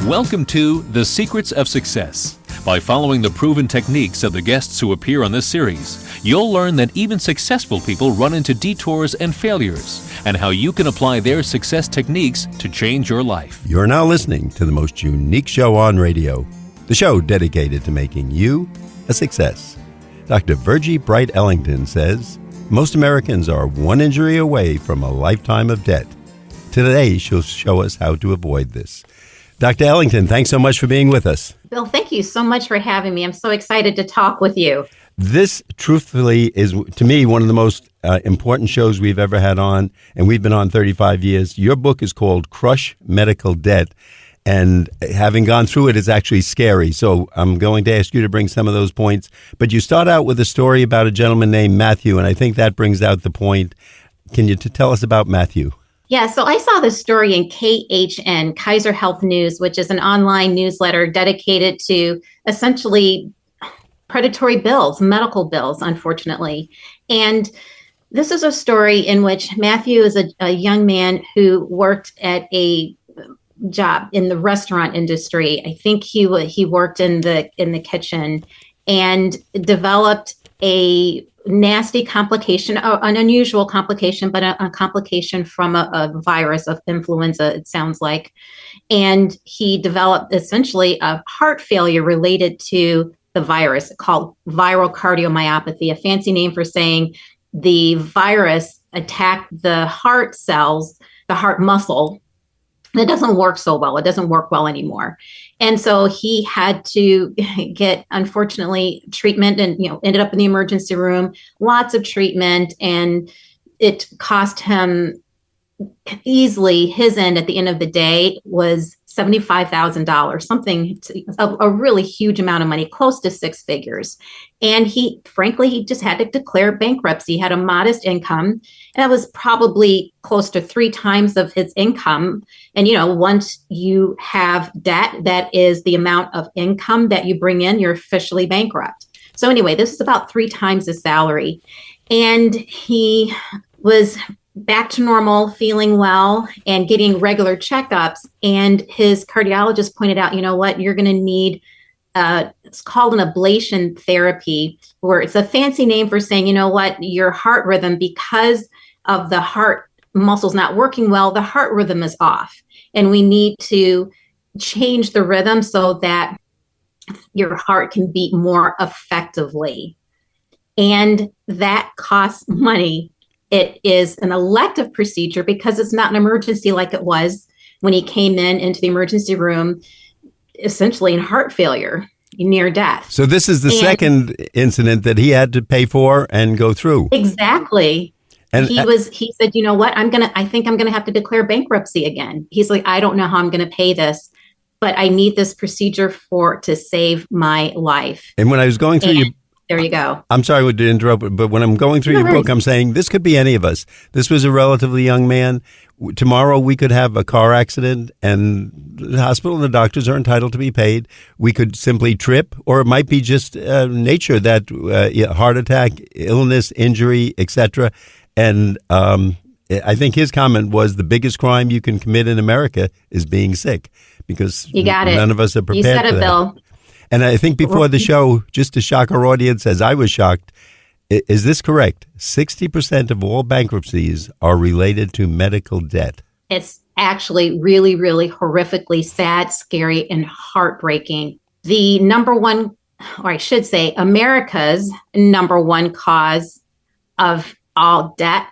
Welcome to The Secrets of Success. By following the proven techniques of the guests who appear on this series, you'll learn that even successful people run into detours and failures, and how you can apply their success techniques to change your life. You're now listening to the most unique show on radio, the show dedicated to making you a success. Dr. Virgie Bright Ellington says, most Americans are one injury away from a lifetime of debt. Today, she'll show us how to avoid this. Dr. Ellington, thanks so much for being with us. Bill, thank you so much for having me. I'm so excited to talk with you. This, truthfully, is, to me, one of the most important shows we've ever had on, and we've been on 35 years. Your book is called Crush Medical Debt, and having gone through it is actually scary. So I'm going to ask you to bring some of those points. But you start out with a story about a gentleman named Matthew, and I think that brings out the point. Can you tell us about Matthew? Yeah, so I saw this story in KHN, Kaiser Health News, which is an online newsletter dedicated to essentially predatory bills, medical bills, unfortunately. And this is a story in which Matthew is a young man who worked at a job in the restaurant industry. I think he worked in the kitchen and developed a nasty complication, an unusual complication, but a complication from a virus of influenza, it sounds like. And he developed essentially a heart failure related to the virus called viral cardiomyopathy, a fancy name for saying the virus attacked the heart cells, the heart muscle. It doesn't work so well. It doesn't work well anymore. And so he had to get, unfortunately, treatment and, ended up in the emergency room, lots of treatment. And it cost him easily, his end at the end of the day was $75,000, something, a really huge amount of money, close to six figures. And he just had to declare bankruptcy. He had a modest income, and that was probably close to 3 times of his income. And, once you have debt, that is the amount of income that you bring in, you're officially bankrupt. So anyway, this is about 3 times his salary. And he was back to normal, feeling well, and getting regular checkups. And his cardiologist pointed out, you're going to need, it's called an ablation therapy, where it's a fancy name for saying, your heart rhythm, because of the heart muscles not working well, the heart rhythm is off. And we need to change the rhythm so that your heart can beat more effectively. And that costs money. It is an elective procedure because it's not an emergency like it was when he came into the emergency room, essentially in heart failure, near death. So this is the second incident that he had to pay for and go through. Exactly. And he said, I think I'm going to have to declare bankruptcy again. He's like, I don't know how I'm going to pay this, but I need this procedure to save my life. And when I was going through there you go. I'm sorry to interrupt, but when I'm going through your book, I'm saying this could be any of us. This was a relatively young man. Tomorrow we could have a car accident and the hospital and the doctors are entitled to be paid. We could simply trip, or it might be just nature, that heart attack, illness, injury, etc. And I think his comment was the biggest crime you can commit in America is being sick, because none of us are prepared for that. You said it, Bill. And I think before the show, just to shock our audience, as I was shocked, is this correct? 60% of all bankruptcies are related to medical debt. It's actually really, really horrifically sad, scary, and heartbreaking. The number one, or I should say, America's number one cause of all debt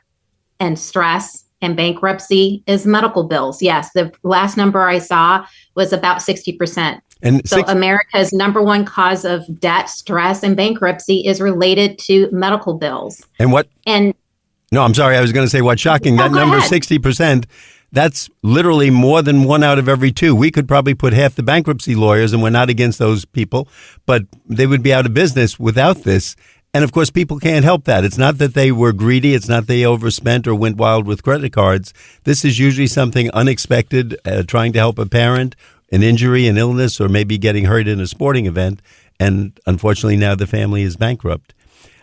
and stress and bankruptcy is medical bills. Yes, the last number I saw was about 60%. And so America's number one cause of debt, stress, and bankruptcy is related to medical bills. And what? No, I'm sorry. I was going to say what's shocking. That number, 60%, that's literally more than 1 out of every 2. We could probably put half the bankruptcy lawyers, and we're not against those people, but they would be out of business without this. And of course, people can't help that. It's not that they were greedy. It's not they overspent or went wild with credit cards. This is usually something unexpected, trying to help a parent, an injury, an illness, or maybe getting hurt in a sporting event. And unfortunately, now the family is bankrupt.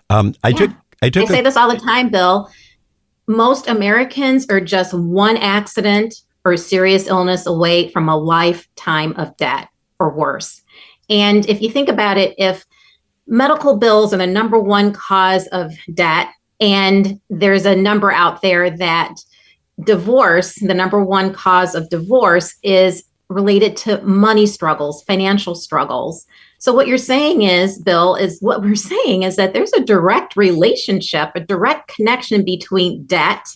I say this all the time, Bill. Most Americans are just one accident or serious illness away from a lifetime of debt or worse. And if you think about it, if medical bills are the number one cause of debt, and there's a number out there that divorce, the number one cause of divorce, is related to money struggles, financial struggles. So what you're saying is, Bill, what we're saying is that there's a direct relationship, a direct connection between debt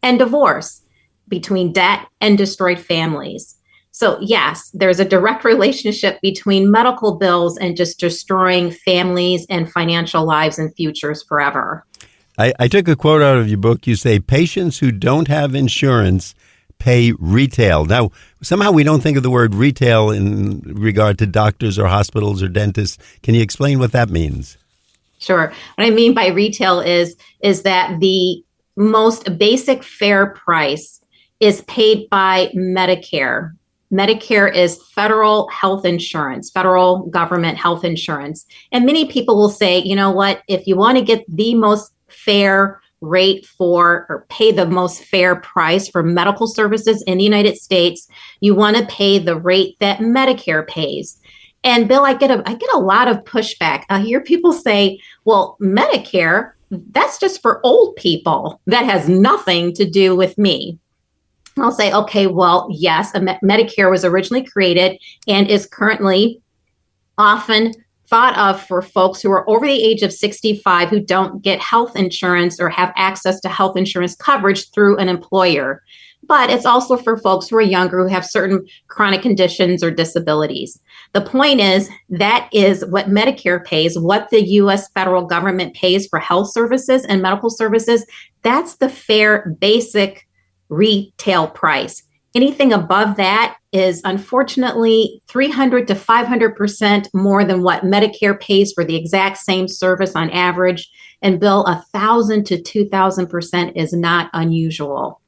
and divorce, between debt and destroyed families. So yes, there's a direct relationship between medical bills and just destroying families and financial lives and futures forever. I took a quote out of your book. You say, patients who don't have insurance pay retail. Now, somehow we don't think of the word retail in regard to doctors or hospitals or dentists. Can you explain what that means? Sure. What I mean by retail is that the most basic fair price is paid by Medicare. Medicare is federal health insurance, federal government health insurance. And many people will say, you know what, if you want to get the most fair rate for, or pay the most fair price for medical services in the United States, you want to pay the rate that Medicare pays. And Bill, I get a lot of pushback. I hear people say, well, Medicare, that's just for old people. That has nothing to do with me. I'll say, okay, well, yes, Medicare was originally created and is currently often thought of for folks who are over the age of 65 who don't get health insurance or have access to health insurance coverage through an employer. But it's also for folks who are younger, who have certain chronic conditions or disabilities. The point is, that is what Medicare pays, what the U.S. federal government pays for health services and medical services. That's the fair basic retail price. Anything above that is unfortunately 300 to 500% more than what Medicare pays for the exact same service on average. And Bill, 1,000 to 2,000% is not unusual.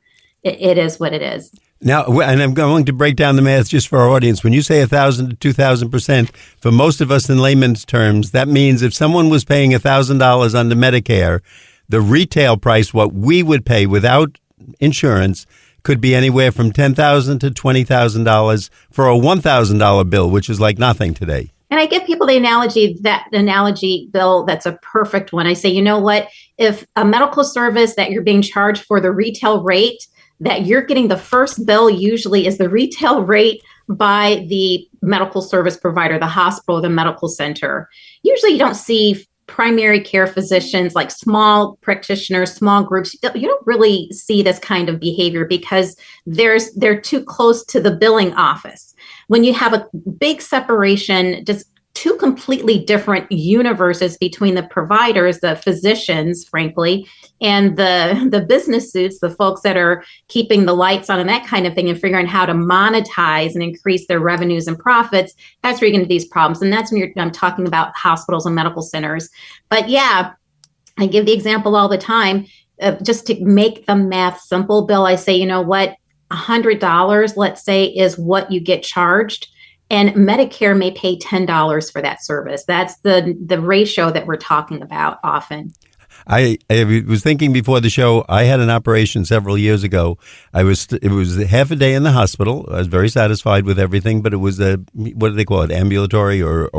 It is what it is. Now, and I'm going to break down the math just for our audience. When you say 1,000 to 2,000%, for most of us in layman's terms, that means if someone was paying $1,000 under Medicare, the retail price, what we would pay without insurance, could be anywhere from $10,000 to $20,000 for a $1,000 bill, which is like nothing today. And I give people the analogy, Bill, that's a perfect one. I say, you know what? If a medical service that you're being charged for the retail rate, that you're getting the first bill usually is the retail rate by the medical service provider, the hospital, the medical center. Usually you don't see primary care physicians, like small practitioners, small groups. You don't really see this kind of behavior because they're too close to the billing office. When you have a big separation, just two completely different universes between the providers, the physicians, frankly, and the business suits, the folks that are keeping the lights on and that kind of thing and figuring out how to monetize and increase their revenues and profits, that's where you're going to get these problems. And that's when I'm talking about hospitals and medical centers. But yeah, I give the example all the time, just to make the math simple, Bill, I say, you know what, $100, let's say, is what you get charged. And Medicare may pay $10 for that service. That's the ratio that we're talking about often. I was thinking before the show, I had an operation several years ago. It was half a day in the hospital. I was very satisfied with everything, but it was what do they call it? Ambulatory or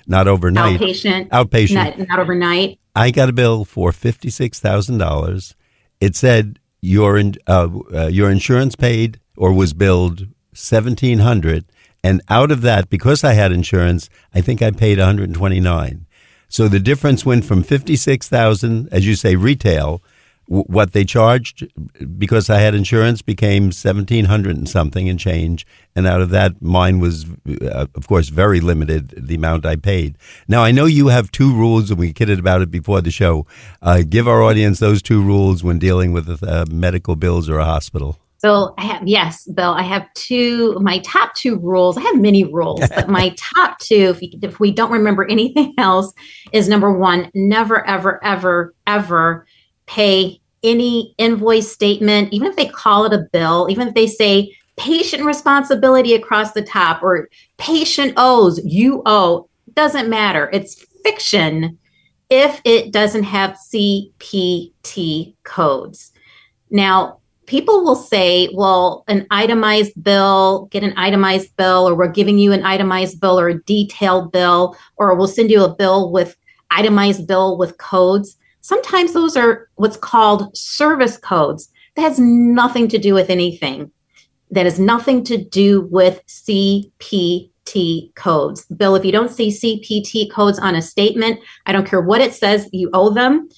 not overnight? Outpatient. Not overnight. I got a bill for $56,000. It said your insurance paid or was billed $1,700. And out of that, because I had insurance, I think I paid $129. So the difference went from $56,000, as you say, retail, what they charged because I had insurance became $1,700 and something and change. And out of that, mine was, of course, very limited, the amount I paid. Now, I know you have two rules, and we kidded about it before the show. Give our audience those two rules when dealing with medical bills or a hospital. So yes, Bill, I have my top two rules. I have many rules, but my top two, if we don't remember anything else, is number one, never, ever, ever, ever pay any invoice statement, even if they call it a bill, even if they say patient responsibility across the top or patient owes, you owe, doesn't matter. It's fiction if it doesn't have CPT codes. Now, people will say, well, an itemized bill, get an itemized bill, or we're giving you an itemized bill or a detailed bill, or we'll send you a bill with itemized bill with codes. Sometimes those are what's called service codes. That has nothing to do with anything. That has nothing to do with CPT codes. Bill, if you don't see CPT codes on a statement, I don't care what it says you owe them,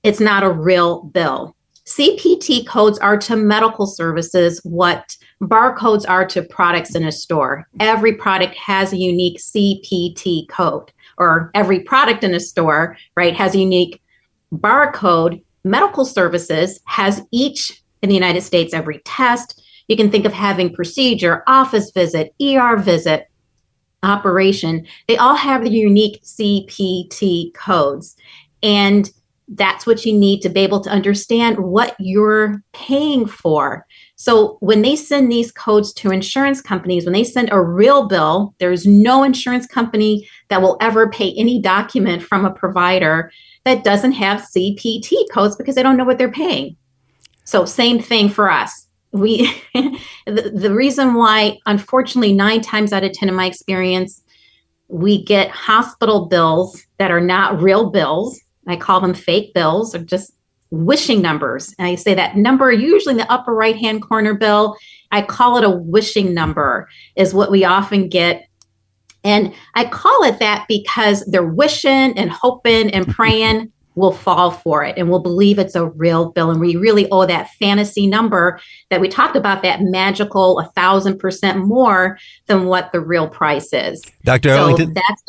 it's not a real bill. CPT codes are to medical services what barcodes are to products in a store. Every product has a unique CPT code, or every product in a store, right, has a unique barcode. Medical services has each in the United States, every test. You can think of having procedure, office visit, ER visit, operation. They all have the unique CPT codes. And that's what you need to be able to understand what you're paying for. So when they send these codes to insurance companies, when they send a real bill, there's no insurance company that will ever pay any document from a provider that doesn't have CPT codes because they don't know what they're paying. So same thing for us. The reason why, unfortunately, 9 times out of 10 in my experience, we get hospital bills that are not real bills. I call them fake bills, or just wishing numbers. And I say that number, usually in the upper right-hand corner bill, I call it a wishing number, is what we often get. And I call it that because they're wishing and hoping and praying we'll fall for it and we'll believe it's a real bill. And we really owe that fantasy number that we talked about, that magical 1,000% more than what the real price is. Dr. Ellington? That's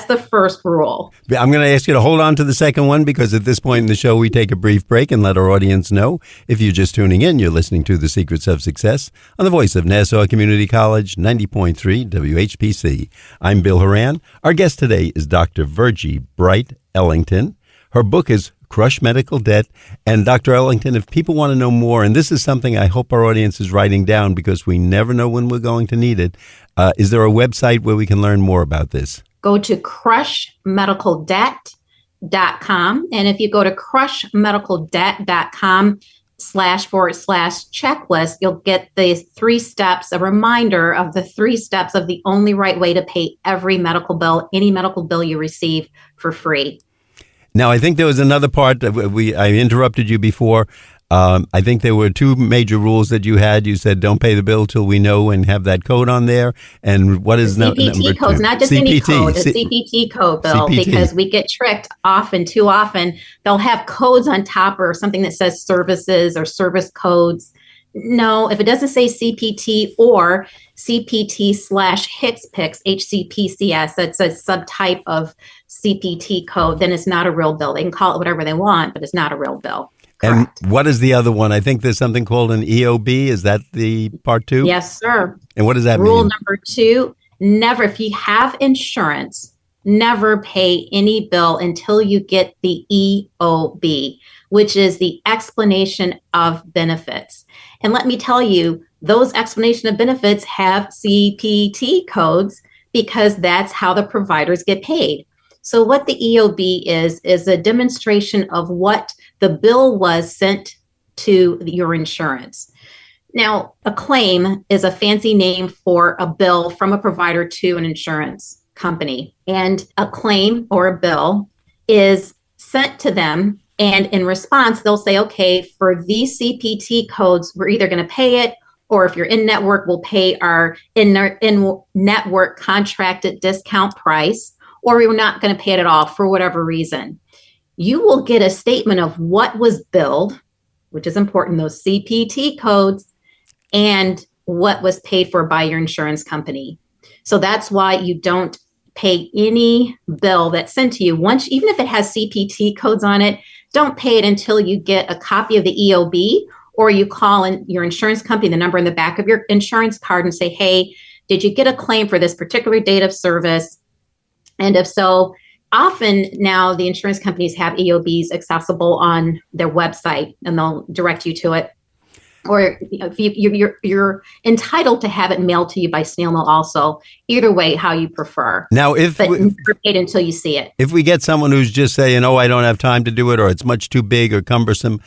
the first rule. I'm going to ask you to hold on to the second one, because at this point in the show, we take a brief break and let our audience know. If you're just tuning in, you're listening to The Secrets of Success on the voice of Nassau Community College, 90.3 WHPC. I'm Bill Horan. Our guest today is Dr. Virgie Bright Ellington. Her book is Crush Medical Debt. And Dr. Ellington, if people want to know more, and this is something I hope our audience is writing down because we never know when we're going to need it, is there a website where we can learn more about this? Go to crushmedicaldebt.com. And if you go to crushmedicaldebt.com//checklist, you'll get the 3 steps, a reminder of the 3 steps of the only right way to pay every medical bill, any medical bill you receive, for free. Now, I think there was another part that I interrupted you before. I think there were 2 major rules that you had. You said don't pay the bill till we know and have that code on there. And what is CPT codes, not just any code, a CPT code, Bill, because we get tricked too often. They'll have codes on top or something that says services or service codes. No, if it doesn't say CPT or CPT/HCPCS, HCPCS, that's a subtype of CPT code, then it's not a real bill. They can call it whatever they want, but it's not a real bill. Correct. And what is the other one? I think there's something called an EOB. Is that the part 2? Yes, sir. And what does that mean? Rule number 2, never, if you have insurance, never pay any bill until you get the EOB, which is the explanation of benefits. And let me tell you, those explanation of benefits have CPT codes because that's how the providers get paid. So what the EOB is a demonstration of what the bill was sent to your insurance. Now, a claim is a fancy name for a bill from a provider to an insurance company. And a claim or a bill is sent to them. And in response, they'll say, okay, for these CPT codes, we're either going to pay it, or if you're in network, we'll pay our in-network contracted discount price, or we're not going to pay it at all for whatever reason. You will get a statement of what was billed, which is important, those CPT codes, and what was paid for by your insurance company. So that's why you don't pay any bill that's sent to you. Once, even if it has CPT codes on it, don't pay it until you get a copy of the EOB, or you call in your insurance company, the number in the back of your insurance card, and say, hey, did you get a claim for this particular date of service? And if so, often now the insurance companies have EOBs accessible on their website, and they'll direct you to it. or if you're entitled to have it mailed to you by snail mail also. Either way, how you prefer. Now, but never paid until you see it. If we get someone who's just saying, "Oh, I don't have time to do it," or it's much too big or cumbersome,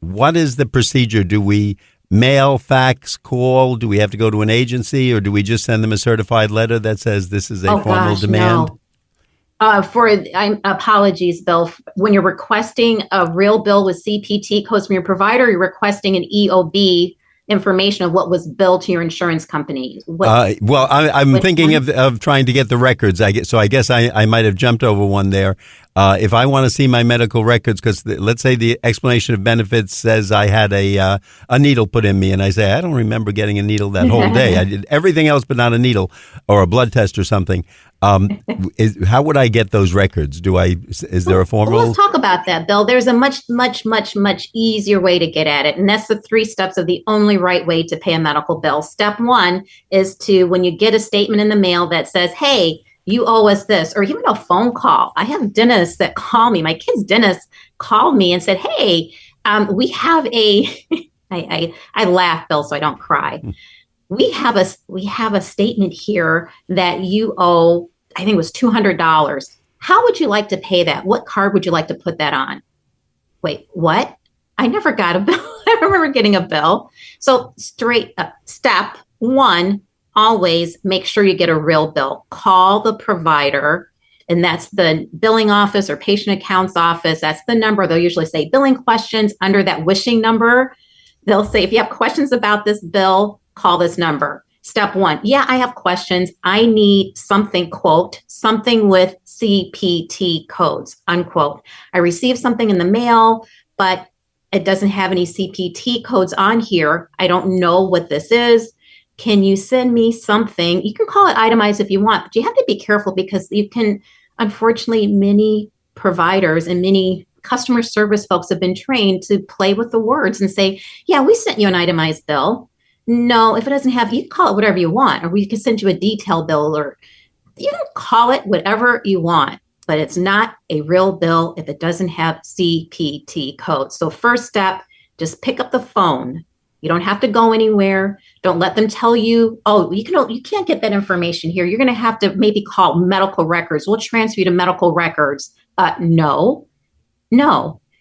what is the procedure? Do we mail, fax, call? Do we have to go to an agency, or do we just send them a certified letter that says this is a formal demand? No. Apologies, Bill. When you're requesting a real bill with CPT codes from your provider, you're requesting an EOB information of what was billed to your insurance company. I'm thinking of trying to get the records. I guess I might have jumped over one there. If I want to see my medical records, because let's say the explanation of benefits says I had a needle put in me, and I say I don't remember getting a needle that whole day. I did everything else but not a needle or a blood test or something. How would I get those records? Is there a formal? Let's talk about that, Bill. There's a much easier way to get at it. And that's the 3 steps of the only right way to pay a medical bill. Step 1 is when you get a statement in the mail that says, hey, you owe us this, or even a phone call. I have dentists that call me. My kid's dentist called me and said, hey, we have I laugh, Bill, so I don't cry. We have a statement here that you owe, I think it was $200. How would you like to pay that? What card would you like to put that on? Wait, what? I never got a bill. I remember getting a bill. So straight up, step 1, always make sure you get a real bill. Call the provider, and that's the billing office or patient accounts office. That's the number. They'll usually say billing questions under that wishing number. They'll say, if you have questions about this bill, call this number. Step 1, yeah, I have questions. I need something, quote, something with CPT codes, unquote. I received something in the mail, but it doesn't have any CPT codes on here. I don't know what this is. Can you send me something? You can call it itemized if you want, but you have to be careful because you can, unfortunately, many providers and many customer service folks have been trained to play with the words and say, yeah, we sent you an itemized bill. No, if it doesn't have, you can call it whatever you want, or we can send you a detail bill, or you can call it whatever you want, but it's not a real bill if it doesn't have CPT codes. So first step, just pick up the phone. You don't have to go anywhere. Don't let them tell you, oh, you can't get that information here. You're going to have to maybe call medical records. We'll transfer you to medical records. No.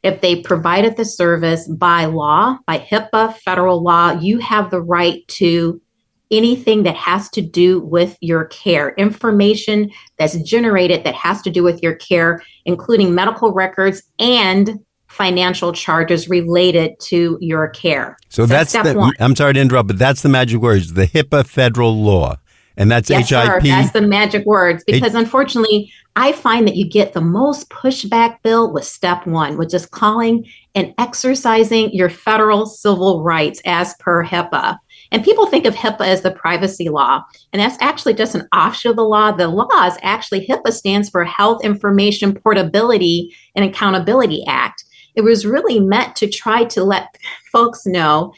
If they provided the service by law, by HIPAA, federal law, you have the right to anything that has to do with your care, information that's generated that has to do with your care, including medical records and financial charges related to your care. So that's step 1. I'm sorry to interrupt, but that's the magic words, the HIPAA federal law. And that's yes, HIP. Sir, that's the magic words, because unfortunately, I find that you get the most pushback, Bill, with step 1, which is calling and exercising your federal civil rights as per HIPAA. And people think of HIPAA as the privacy law, and that's actually just an offshoot of the law. The law is actually, HIPAA stands for Health Information Portability and Accountability Act. It was really meant to try to let folks know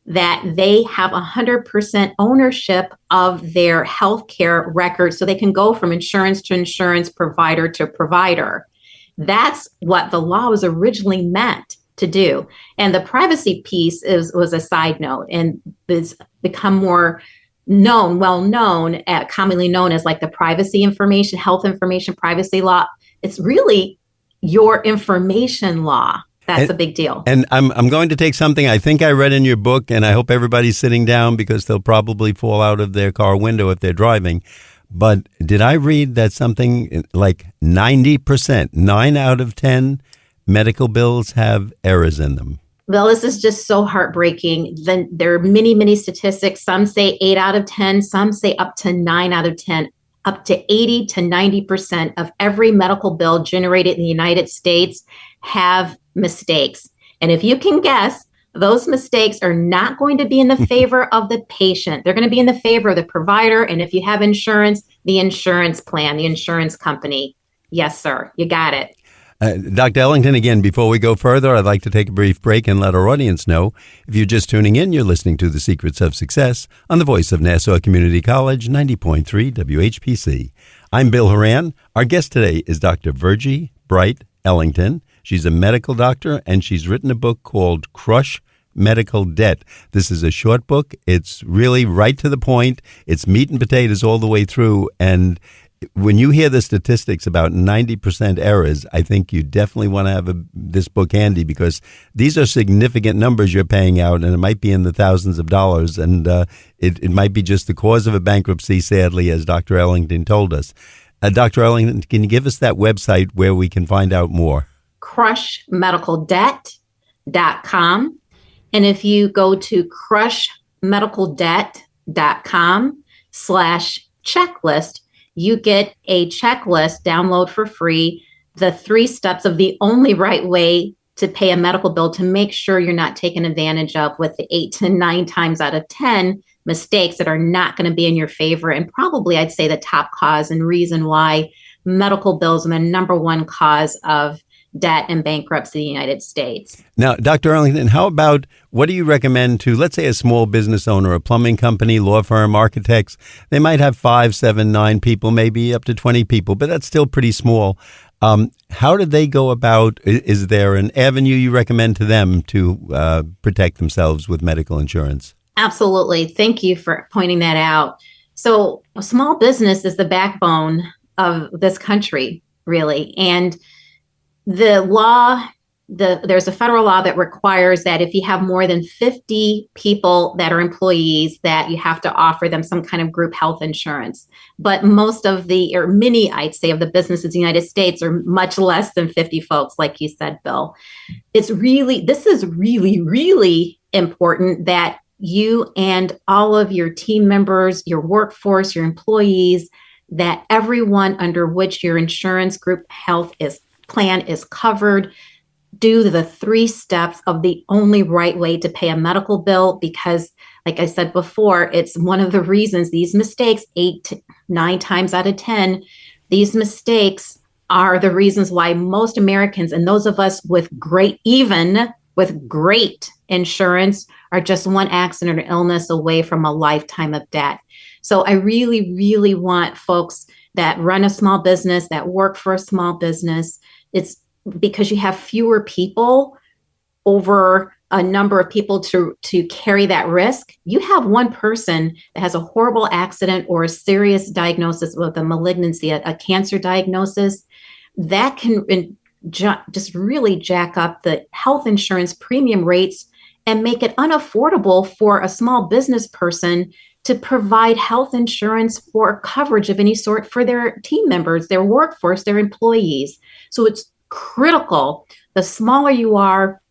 that they have 100% ownership of their healthcare records, so they can go from insurance to insurance, provider to provider. That's what the law was originally meant to do. And the privacy piece was a side note, and it's become more well known, commonly known as like the privacy information, health information privacy law. It's really your information law. That's a big deal. And I'm going to take something I think I read in your book, and I hope everybody's sitting down because they'll probably fall out of their car window if they're driving. But did I read that something like 90%, 9 out of 10 medical bills have errors in them? Well, this is just so heartbreaking. Then there are many, many statistics. Some say 8 out of 10, some say up to 9 out of 10. Up to 80 to 90% of every medical bill generated in the United States have mistakes. And if you can guess, those mistakes are not going to be in the favor of the patient. They're going to be in the favor of the provider. And if you have insurance, the insurance plan, the insurance company. Yes, sir. You got it. Dr. Ellington, again, before we go further, I'd like to take a brief break and let our audience know. If you're just tuning in, you're listening to The Secrets of Success on the voice of Nassau Community College, 90.3 WHPC. I'm Bill Horan. Our guest today is Dr. Virgie Bright Ellington. She's a medical doctor, and she's written a book called Crush Medical Debt. This is a short book. It's really right to the point. It's meat and potatoes all the way through. And when you hear the statistics about 90% errors, I think you definitely want to have this book handy, because these are significant numbers you're paying out, and it might be in the thousands of dollars, and it might be just the cause of a bankruptcy, sadly, as Dr. Ellington told us. Dr. Ellington, can you give us that website where we can find out more? crushmedicaldebt.com. And if you go to crushmedicaldebt.com/checklist, you get a checklist, download for free, the 3 steps of the only right way to pay a medical bill to make sure you're not taken advantage of with the 8 to 9 times out of 10 mistakes that are not going to be in your favor. And probably I'd say the top cause and reason why medical bills are the number one cause of debt and bankruptcy in the United States. Now, Dr. Ellington, how about, what do you recommend to, let's say, a small business owner, a plumbing company, law firm, architects? They might have 5, 7, 9 people, maybe up to 20 people, but that's still pretty small. How do they go about, is there an avenue you recommend to them to protect themselves with medical insurance? Absolutely. Thank you for pointing that out. So a small business is the backbone of this country, really. And the law, there's a federal law that requires that if you have more than 50 people that are employees, that you have to offer them some kind of group health insurance. But most of or many, I'd say, of the businesses in the United States are much less than 50 folks, like you said, Bill. This is really important that you and all of your team members, your workforce, your employees, that everyone under which your insurance group health plan is covered, do the 3 steps of the only right way to pay a medical bill, because, like I said before, it's one of the reasons these mistakes, 8 to 9 times out of 10, these mistakes are the reasons why most Americans, and those of us with great insurance, are just one accident or illness away from a lifetime of debt. So I really, really want folks that run a small business, that work for a small business, it's because you have fewer people over a number of people to carry that risk. You have one person that has a horrible accident or a serious diagnosis with a malignancy, a cancer diagnosis, that can just really jack up the health insurance premium rates and make it unaffordable for a small business person to provide health insurance for coverage of any sort for their team members, their workforce, their employees. So it's critical. The smaller you are,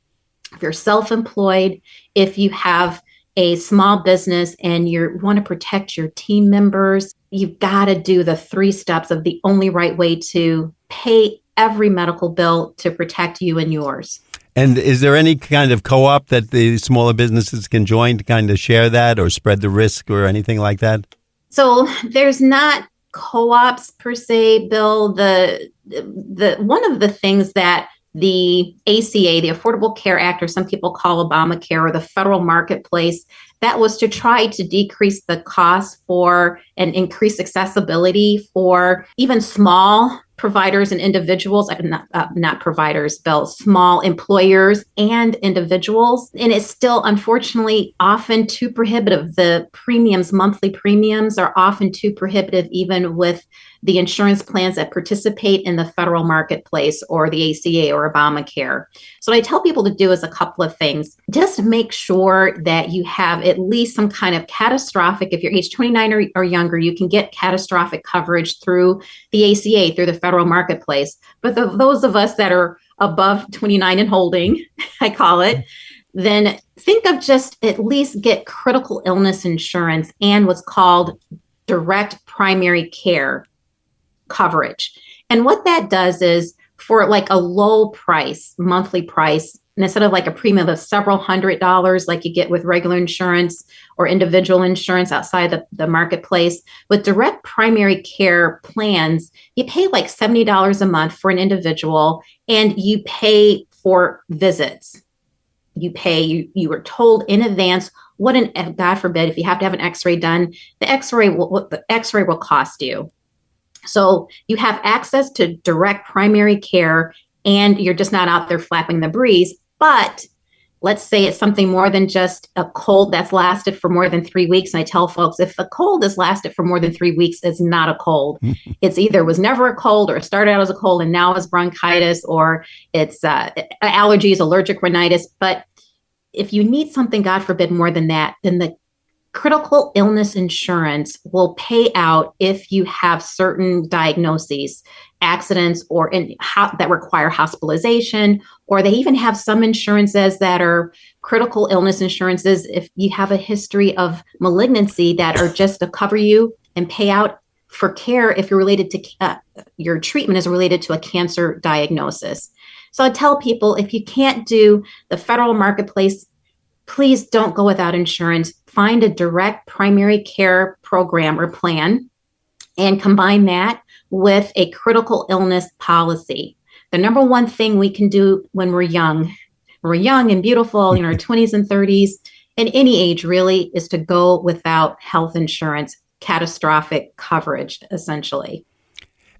if you're self-employed, if you have a small business and you want to protect your team members, you've got to do the 3 steps of the only right way to pay every medical bill to protect you and yours. And is there any kind of co-op that the smaller businesses can join to kind of share that or spread the risk or anything like that? So there's not co-ops per se, Bill. The one of the things that the ACA, the Affordable Care Act, or some people call Obamacare, or the federal marketplace, that was to try to decrease the cost for and increase accessibility for even small providers and individuals, not providers, Bill, small employers and individuals. And it's still, unfortunately, often too prohibitive. The premiums, monthly premiums, are often too prohibitive, even with the insurance plans that participate in the federal marketplace or the ACA or Obamacare. So what I tell people to do is a couple of things. Just make sure that you have at least some kind of catastrophic, if you're age 29 or younger, you can get catastrophic coverage through the ACA, through the federal marketplace. But those of us that are above 29 and holding, I call it, then think of just at least get critical illness insurance and what's called direct primary care coverage. And what that does is, for like a low price, monthly price, and instead of like a premium of several $100s like you get with regular insurance or individual insurance outside the marketplace, with direct primary care plans, you pay like $70 a month for an individual, and you pay for visits. You were told in advance God forbid, if you have to have an x-ray done, the x-ray will cost you. So you have access to direct primary care, and you're just not out there flapping the breeze. But let's say it's something more than just a cold that's lasted for more than 3 weeks. And I tell folks, if a cold has lasted for more than 3 weeks, it's not a cold. It's either was never a cold, or it started out as a cold and now it's bronchitis, or it's allergies, allergic rhinitis. But if you need something, God forbid, more than that, then the critical illness insurance will pay out if you have certain diagnoses, accidents, or that require hospitalization, or they even have some insurances that are critical illness insurances if you have a history of malignancy, that are just to cover you and pay out for care if you're related to your treatment is related to a cancer diagnosis. So I tell people, if you can't do the federal marketplace, please don't go without insurance. Find a direct primary care program or plan and combine that with a critical illness policy. The number one thing we can do when we're young and beautiful in our 20s and 30s, and any age really, is to go without health insurance, catastrophic coverage, essentially.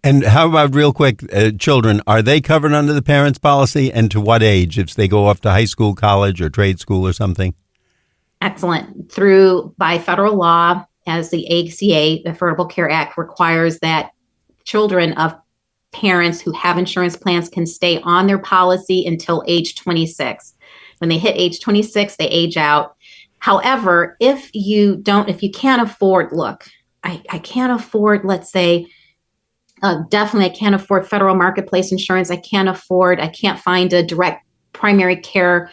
And how about, real quick, children, are they covered under the parents' policy, and to what age, if they go off to high school, college, or trade school or something? Excellent. By federal law, as the ACA, the Affordable Care Act, requires that children of parents who have insurance plans can stay on their policy until age 26. When they hit age 26, they age out. However, if you can't afford, I can't afford, let's say, definitely I can't afford federal marketplace insurance. I can't find a direct primary care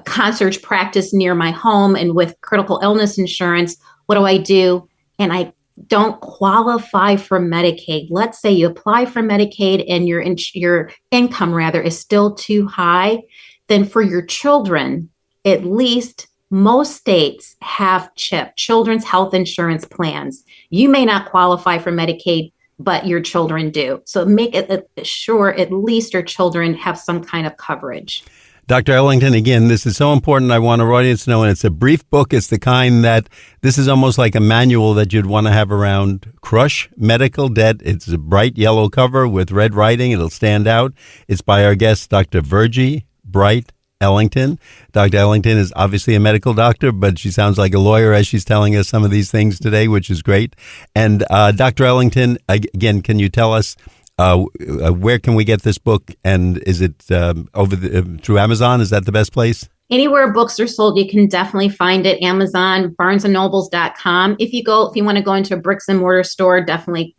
concierge practice near my home. And with critical illness insurance, what do I do? And I don't qualify for Medicaid. Let's say you apply for Medicaid and your income rather is still too high. Then for your children, at least most states have CHIP, Children's Health Insurance Plans. You may not qualify for Medicaid, but your children do. So make it sure at least your children have some kind of coverage. Dr. Ellington, again, this is so important. I want our audience to know, and it's a brief book. It's the kind that this is almost like a manual that you'd want to have around. Crush Medical Debt. It's a bright yellow cover with red writing. It'll stand out. It's by our guest, Dr. Virgie Bright Ellington. Dr. Ellington is obviously a medical doctor, but she sounds like a lawyer as she's telling us some of these things today, which is great. And Dr. Ellington, again, can you tell us where can we get this book? And is it through Amazon? Is that the best place? Anywhere books are sold, you can definitely find it. Amazon, barnesandnobles.com. If you want to go into a bricks and mortar store, definitely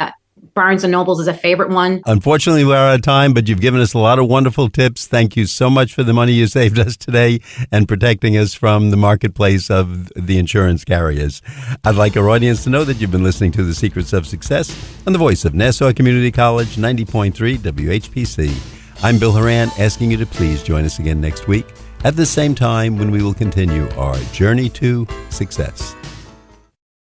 Barnes & Nobles is a favorite one. Unfortunately, we're out of time, but you've given us a lot of wonderful tips. Thank you so much for the money you saved us today and protecting us from the marketplace of the insurance carriers. I'd like our audience to know that you've been listening to The Secrets of Success on the voice of Nassau Community College, 90.3 WHPC. I'm Bill Horan, asking you to please join us again next week at the same time when we will continue our journey to success.